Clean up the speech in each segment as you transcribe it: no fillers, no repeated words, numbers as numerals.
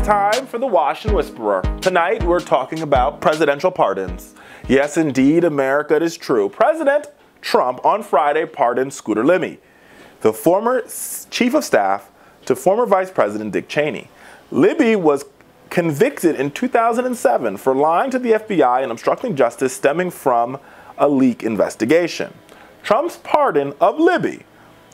time for the Wash and Whisperer. Tonight we're talking about presidential pardons. Yes, indeed, America, it is true. President Trump on Friday pardoned Scooter Libby, the former chief of staff to former Vice President Dick Cheney. Libby was convicted in 2007 for lying to the FBI and obstructing justice stemming from a leak investigation. Trump's pardon of Libby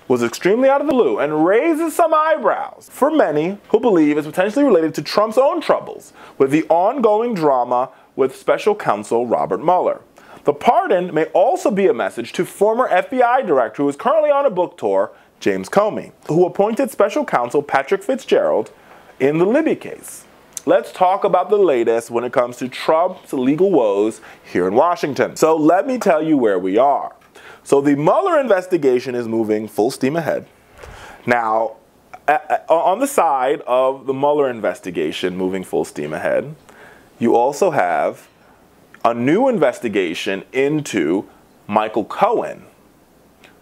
was extremely out of the blue and raises some eyebrows for many who believe it's potentially related to Trump's own troubles with the ongoing drama with special counsel Robert Mueller. The pardon may also be a message to former FBI director who is currently on a book tour, James Comey, who appointed special counsel Patrick Fitzgerald in the Libby case. Let's talk about the latest when it comes to Trump's legal woes here in Washington. So let me tell you where we are. So the Mueller investigation is moving full steam ahead. Now, on the side of the Mueller investigation moving full steam ahead, you also have a new investigation into Michael Cohen,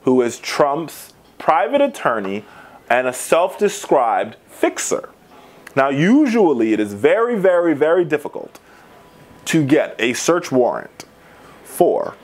who is Trump's private attorney and a self-described fixer. Now, usually it is very, very, very difficult to get a search warrant for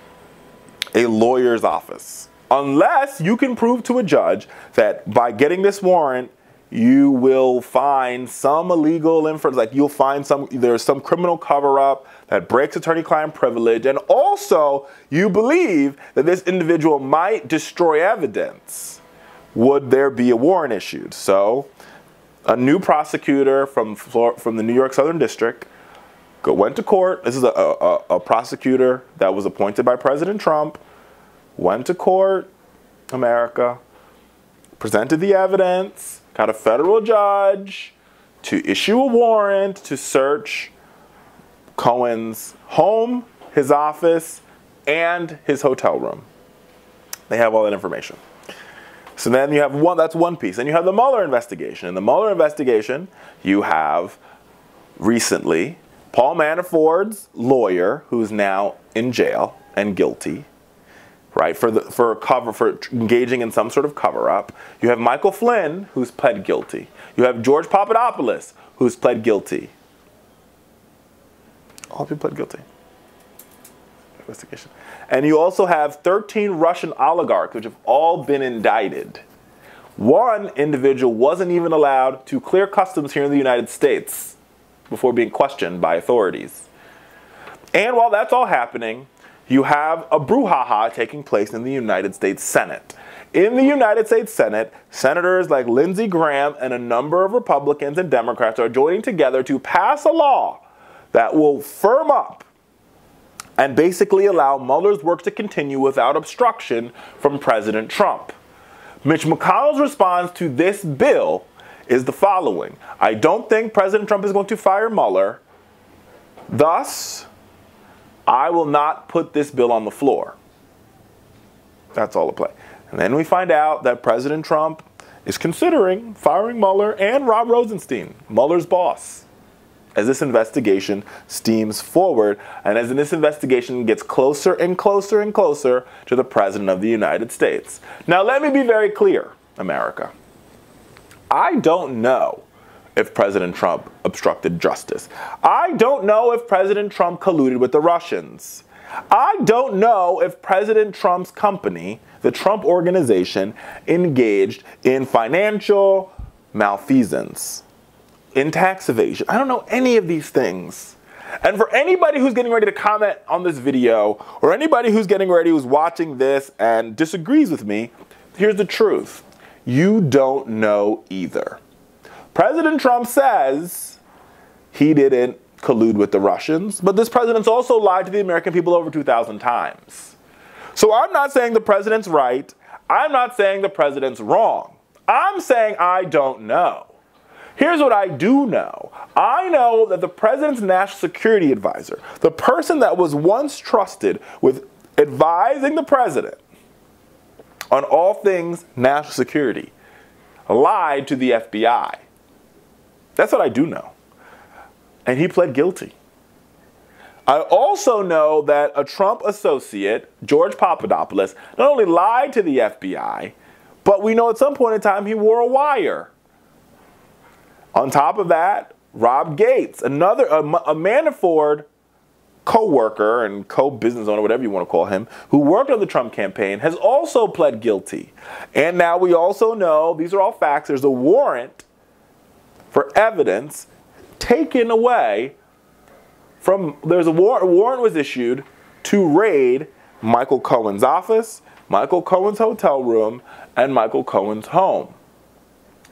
a lawyer's office, unless you can prove to a judge that by getting this warrant, you will find some illegal inference, like you'll find there's some criminal cover-up that breaks attorney-client privilege, and also you believe that this individual might destroy evidence. Would there be a warrant issued? So, a new prosecutor from the New York Southern District went to court. This is a prosecutor that was appointed by President Trump, went to court, America, presented the evidence, got a federal judge to issue a warrant to search Cohen's home, his office, and his hotel room. They have all that information. So then you have that's one piece. Then you have the Mueller investigation. In the Mueller investigation, you have recently Paul Manafort's lawyer, who's now in jail and guilty, right, for engaging in some sort of cover-up. You have Michael Flynn, who's pled guilty. You have George Papadopoulos, who's pled guilty. All of you pled guilty. Investigation. And you also have 13 Russian oligarchs, which have all been indicted. One individual wasn't even allowed to clear customs here in the United States before being questioned by authorities. And while that's all happening, you have a brouhaha taking place in the United States Senate. In the United States Senate, senators like Lindsey Graham and a number of Republicans and Democrats are joining together to pass a law that will firm up and basically allow Mueller's work to continue without obstruction from President Trump. Mitch McConnell's response to this bill is the following: I don't think President Trump is going to fire Mueller. Thus, I will not put this bill on the floor. That's all the play. And then we find out that President Trump is considering firing Mueller and Rob Rosenstein, Mueller's boss, as this investigation steams forward and as this investigation gets closer and closer and closer to the President of the United States. Now, let me be very clear, America. I don't know if President Trump obstructed justice. I don't know if President Trump colluded with the Russians. I don't know if President Trump's company, the Trump Organization, engaged in financial malfeasance, in tax evasion. I don't know any of these things. And for anybody who's getting ready to comment on this video, or anybody who's watching this and disagrees with me, here's the truth. You don't know either. President Trump says he didn't collude with the Russians, but this president's also lied to the American people over 2,000 times. So I'm not saying the president's right. I'm not saying the president's wrong. I'm saying I don't know. Here's what I do know. I know that the president's national security advisor, the person that was once trusted with advising the president on all things national security, lied to the FBI. That's what I do know. And he pled guilty. I also know that a Trump associate, George Papadopoulos, not only lied to the FBI, but we know at some point in time he wore a wire. On top of that, Rob Gates, another a Manafort co-worker and co-business owner, whatever you want to call him, who worked on the Trump campaign, has also pled guilty. And now we also know, these are all facts, there's a warrant for evidence taken away from, there's a warrant was issued to raid Michael Cohen's office, Michael Cohen's hotel room, and Michael Cohen's home.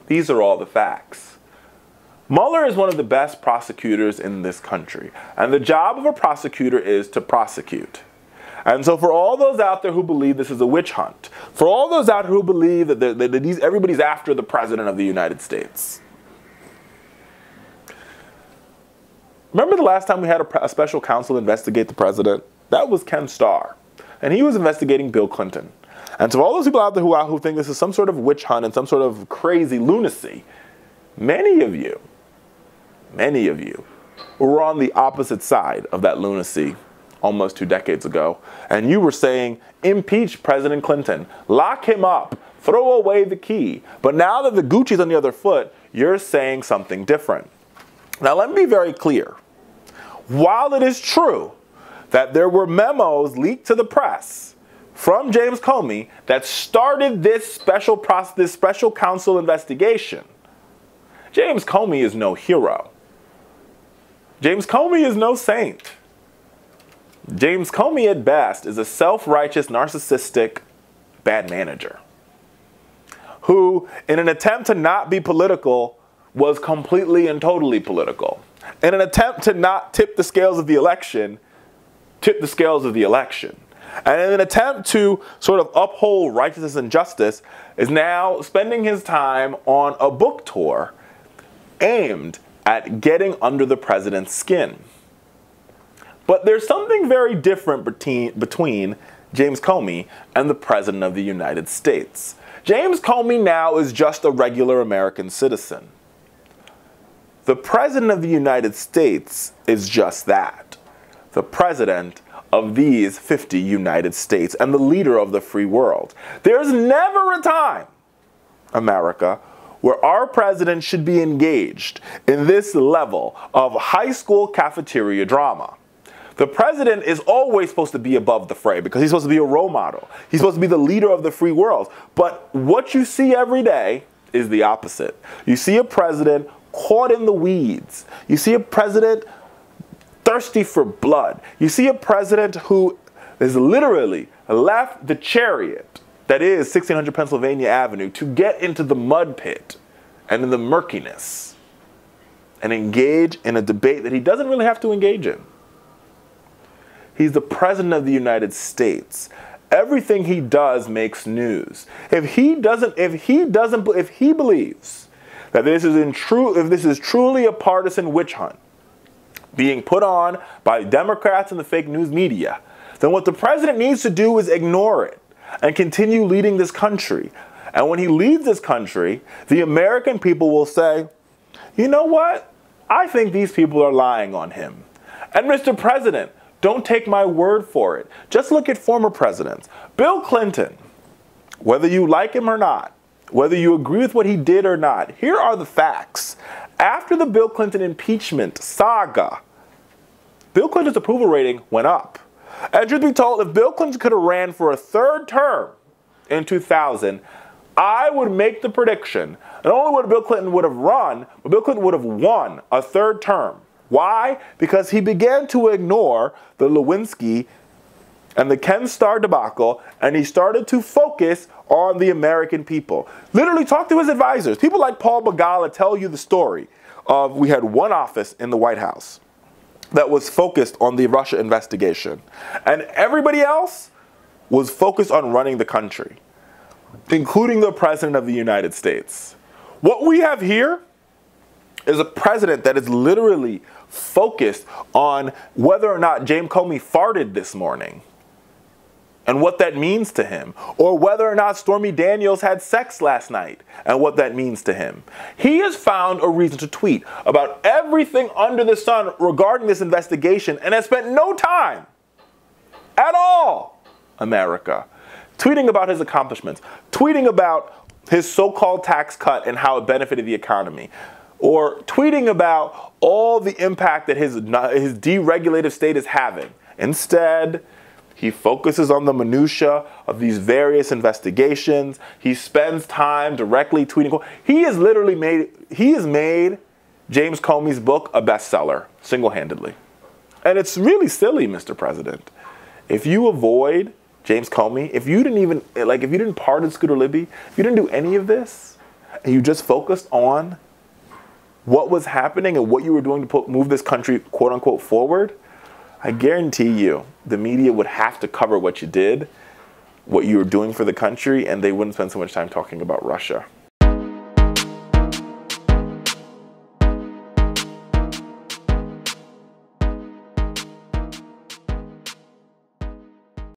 These are all the facts. Mueller is one of the best prosecutors in this country, and the job of a prosecutor is to prosecute. And so for all those out there who believe this is a witch hunt, for all those out there who believe that everybody's after the President of the United States. Remember the last time we had a special counsel investigate the President? That was Ken Starr, and he was investigating Bill Clinton. And so all those people out there who think this is some sort of witch hunt and some sort of crazy lunacy, many of you were on the opposite side of that lunacy almost 2 decades ago. And you were saying, impeach President Clinton, lock him up, throw away the key. But now that the Gucci's on the other foot, you're saying something different. Now let me be very clear. While it is true that there were memos leaked to the press from James Comey that started this special counsel investigation, James Comey is no hero. James Comey is no saint. James Comey at best is a self-righteous, narcissistic, bad manager who, in an attempt to not be political, was completely and totally political. In an attempt to not tip the scales of the election, tipped the scales of the election. And in an attempt to sort of uphold righteousness and justice, is now spending his time on a book tour aimed at getting under the president's skin. But there's something very different between James Comey and the President of the United States. James Comey now is just a regular American citizen. The President of the United States is just that. The President of these 50 United States and the leader of the free world. There's never a time, America, where our president should be engaged in this level of high school cafeteria drama. The president is always supposed to be above the fray because he's supposed to be a role model. He's supposed to be the leader of the free world. But what you see every day is the opposite. You see a president caught in the weeds. You see a president thirsty for blood. You see a president who has literally left the chariot that is 1600 Pennsylvania Avenue to get into the mud pit and in the murkiness and engage in a debate that he doesn't really have to engage in. He's the President of the United States. Everything he does makes news. If he believes that this is truly a partisan witch hunt being put on by Democrats and the fake news media, then what the president needs to do is ignore it and continue leading this country. And when he leads this country, the American people will say, you know what? I think these people are lying on him. And Mr. President, don't take my word for it. Just look at former presidents. Bill Clinton, whether you like him or not, whether you agree with what he did or not, here are the facts. After the Bill Clinton impeachment saga, Bill Clinton's approval rating went up. And truth be told, if Bill Clinton could have ran for a 3rd term in 2000, I would make the prediction, not only would Bill Clinton would have run, but Bill Clinton would have won a 3rd term. Why? Because he began to ignore the Lewinsky and the Ken Starr debacle, and he started to focus on the American people. Literally talk to his advisors. People like Paul Begala tell you the story of, we had one office in the White House that was focused on the Russia investigation. And everybody else was focused on running the country, including the President of the United States. What we have here is a president that is literally focused on whether or not James Comey farted this morning and what that means to him, or whether or not Stormy Daniels had sex last night and what that means to him. He has found a reason to tweet about everything under the sun regarding this investigation and has spent no time at all, America, tweeting about his accomplishments, tweeting about his so-called tax cut and how it benefited the economy. or tweeting about all the impact that his deregulative state is having. Instead, he focuses on the minutia of these various investigations. He spends time directly tweeting. He has made James Comey's book a bestseller, single-handedly. And it's really silly, Mr. President. If you avoid James Comey, if you didn't pardon Scooter Libby, if you didn't do any of this, and you just focused on what was happening and what you were doing to move this country, quote unquote, forward, I guarantee you the media would have to cover what you did, what you were doing for the country, and they wouldn't spend so much time talking about Russia.